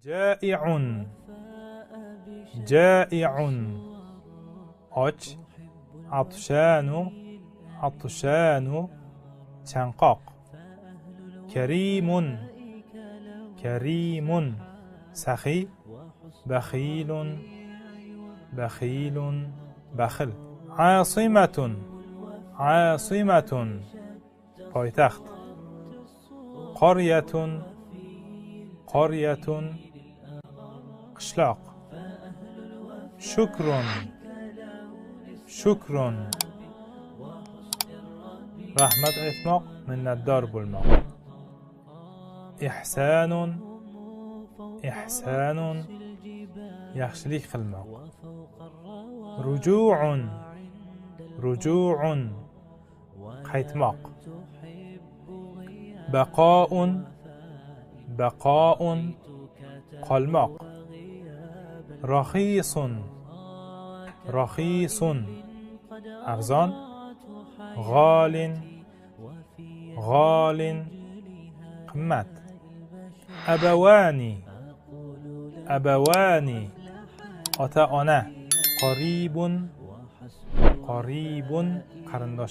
جائع جائع och عطشان chanqoq كريم سخي بخيل بخل عاصمة پایتخت قرية قشلاق شكر rahmat aytmoq, minnatdor bo'lmoq. ihsanun yaxshilik qilmoq. ruju'un qaytmoq. baqo'un qolmoq. rahisun arzon. g'olin qimmat. abawani ota ona. qaribun qarindosh